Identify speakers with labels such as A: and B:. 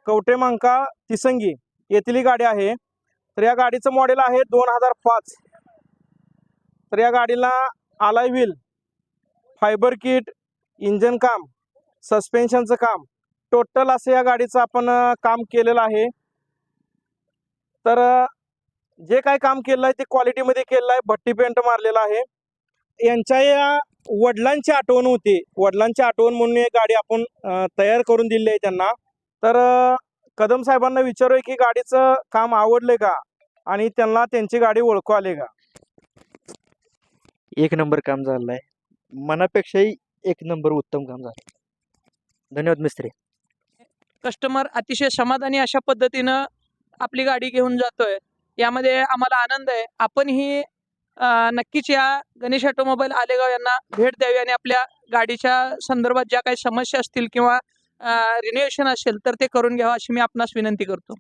A: कवठेमहांकाळ तिसंगी येथील ही गाडी आहे. तर या गाडीचं मॉडेल आहे 2005. तर या गाडीला alloy wheel, fibre kit, engine काम, सस्पेन्शनचं काम, टोटल असं या गाडीचं आपण काम केलेलं आहे. तर जे काय काम केलं आहे ते क्वालिटीमध्ये केलं आहे. भट्टी पेंट मारलेला आहे. यांच्या या वडिलांची आठवण होती. वडिलांची आठवण म्हणून ही गाडी आपण तयार करून दिली आहे त्यांना. तर कदम साहेबांना विचारूया की गाडीचं काम आवडले का आणि त्यांना त्यांची गाडी ओळखू आली का.
B: एक नंबर काम झालं आहे. मनापेक्षाही एक नंबर उत्तम काम झालं. धन्यवाद मिस्त्री.
C: कस्टमर अतिशय समाधानी अशा पद्धतीनं आपली गाडी घेऊन जातोय, यामध्ये आम्हाला आनंद आहे. आपणही नक्कीच या गणेश ऑटोमोबाईल आलेगाव यांना भेट द्यावी आणि आपल्या गाडीच्या संदर्भात ज्या काही समस्या असतील किंवा रिन्युएशन असेल तर ते करून घ्यावं अशी मी आपणास विनंती करतो.